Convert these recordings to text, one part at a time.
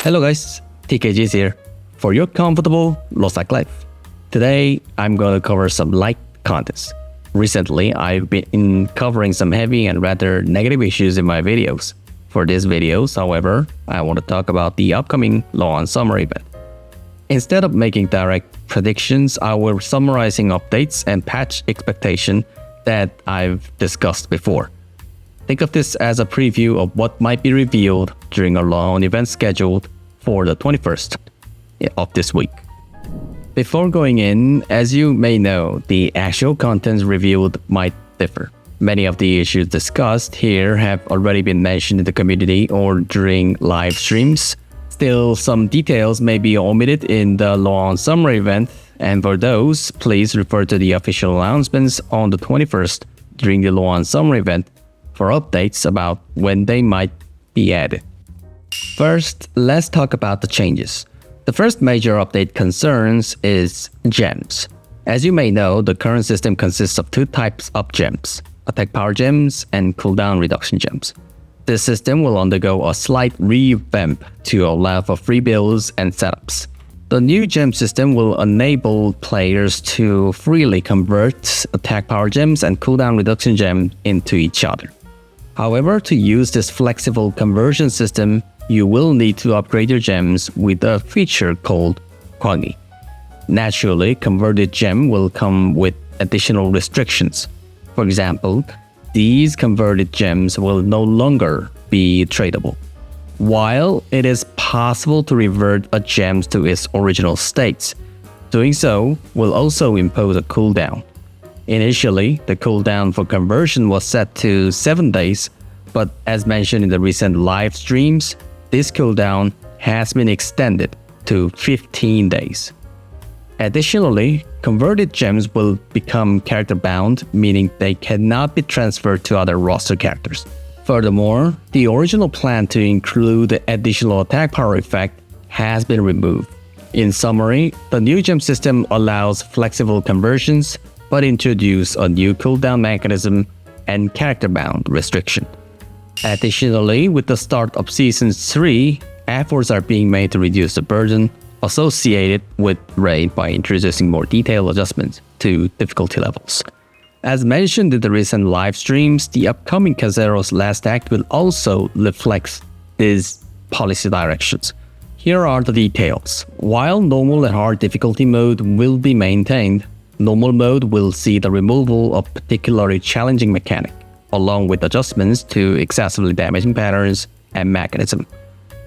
Hello guys, TKG is here for your comfortable LostArk life. Today, I'm going to cover some light contents. Recently, I've been covering some heavy and rather negative issues in my videos. For these videos, however, I want to talk about the upcoming launch summary event. Instead of making direct predictions, I will be summarizing updates and patch expectation that I've discussed before. Think of this as a preview of what might be revealed during a launch event scheduled for the 21st of this week. Before going in, as you may know, the actual contents revealed might differ. Many of the issues discussed here have already been mentioned in the community or during live streams. Still, some details may be omitted in the launch summary event, and for those, please refer to the official announcements on the 21st during the launch summary event for updates about when they might be added. First, let's talk about the changes. The first major update concerns is gems. As you may know, the current system consists of two types of gems: attack power gems and cooldown reduction gems. This system will undergo a slight revamp to allow for free builds and setups. The new gem system will enable players to freely convert attack power gems and cooldown reduction gems into each other. However, to use this flexible conversion system, you will need to upgrade your gems with a feature called ArkㅣWhat. Naturally, converted gem will come with additional restrictions. For example, these converted gems will no longer be tradable. While it is possible to revert a gem to its original states, doing so will also impose a cooldown. Initially, the cooldown for conversion was set to 7 days, but as mentioned in the recent live streams, this cooldown has been extended to 15 days. Additionally, converted gems will become character-bound, meaning they cannot be transferred to other roster characters. Furthermore, the original plan to include the additional attack power effect has been removed. In summary, the new gem system allows flexible conversions, but introduces a new cooldown mechanism and character-bound restriction. Additionally, with the start of Season 3, efforts are being made to reduce the burden associated with raid by introducing more detailed adjustments to difficulty levels. As mentioned in the recent live streams, the upcoming Kazero's Last Act will also reflect these policy directions. Here are the details. While normal and hard difficulty mode will be maintained, normal mode will see the removal of particularly challenging mechanic, along with adjustments to excessively damaging patterns and mechanism.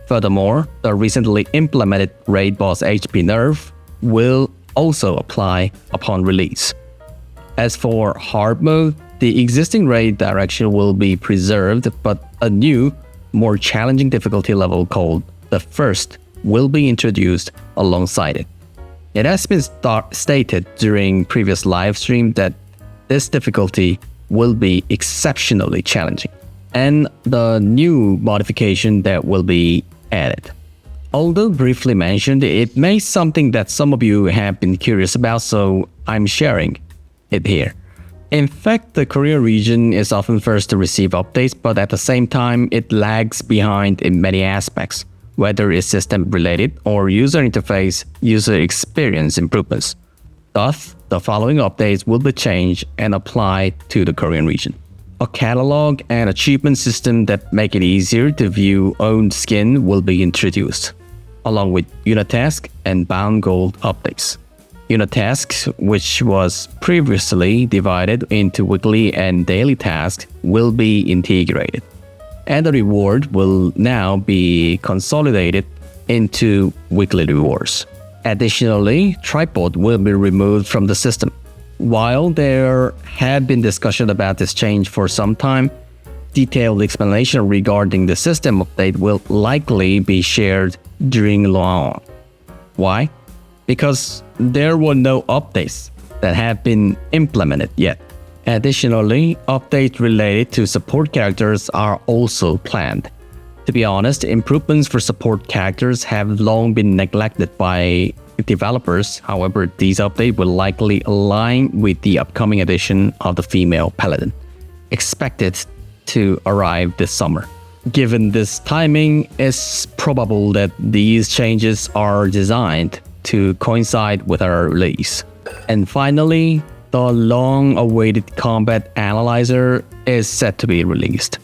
Furthermore, the recently implemented raid boss HP nerf will also apply upon release. As for hard mode, the existing raid direction will be preserved, but a new, more challenging difficulty level called the First will be introduced alongside it. It has been stated during previous live stream that this difficulty will be exceptionally challenging, and the new modification that will be added. Although briefly mentioned, it may be something that some of you have been curious about, so I'm sharing it here. In fact, the Korea region is often first to receive updates, but at the same time, it lags behind in many aspects, whether it's system-related or user interface, user experience improvements. Thus, the following updates will be changed and applied to the Korean region. A catalog and achievement system that make it easier to view owned skin will be introduced, along with unit task and bound gold updates. Unit tasks, which was previously divided into weekly and daily tasks, will be integrated, and the reward will now be consolidated into weekly rewards. Additionally, tripod will be removed from the system. While there had been discussion about this change for some time, detailed explanation regarding the system update will likely be shared during launch. Why? Because there were no updates that have been implemented yet. Additionally, updates related to support characters are also planned. To be honest, improvements for support characters have long been neglected by developers. However, these updates will likely align with the upcoming edition of the female paladin, expected to arrive this summer. Given this timing, it's probable that these changes are designed to coincide with our release. And finally, the long-awaited Combat Analyzer is set to be released.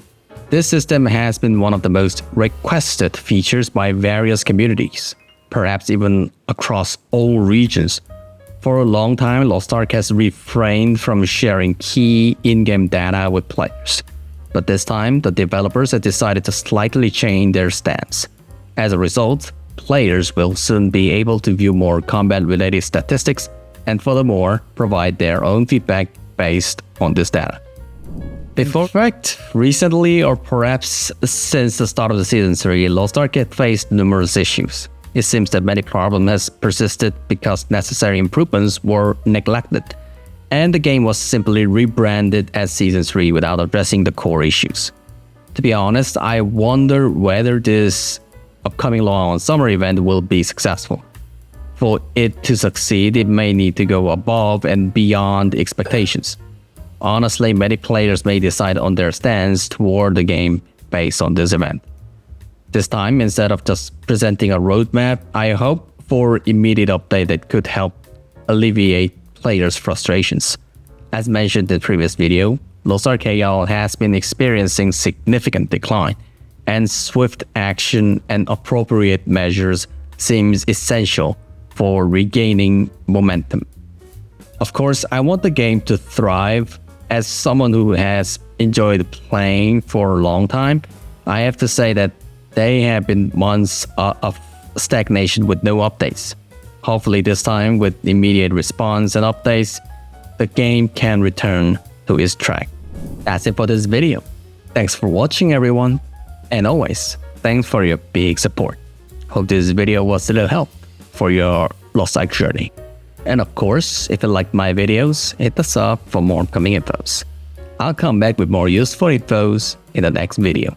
This system has been one of the most requested features by various communities, perhaps even across all regions. For a long time, LostArk has refrained from sharing key in-game data with players. But this time, the developers have decided to slightly change their stance. As a result, players will soon be able to view more combat-related statistics and furthermore, provide their own feedback based on this data. In fact, recently or perhaps since the start of the Season 3, LostArk had faced numerous issues. It seems that many problems has persisted because necessary improvements were neglected, and the game was simply rebranded as Season 3 without addressing the core issues. To be honest, I wonder whether this upcoming long summer event will be successful. For it to succeed, it may need to go above and beyond expectations. Honestly, many players may decide on their stance toward the game based on this event. This time, instead of just presenting a roadmap, I hope for immediate update that could help alleviate players' frustrations. As mentioned in the previous video, LostArk has been experiencing significant decline, and swift action and appropriate measures seems essential for regaining momentum. Of course, I want the game to thrive. As someone who has enjoyed playing for a long time, I have to say that they have been months of stagnation with no updates. Hopefully this time, with immediate response and updates, the game can return to its track. That's it for this video. Thanks for watching, everyone. And always, thanks for your big support. Hope this video was a little help for your LostArk journey. And of course, if you liked my videos, hit the sub for more upcoming infos. I'll come back with more useful infos in the next video.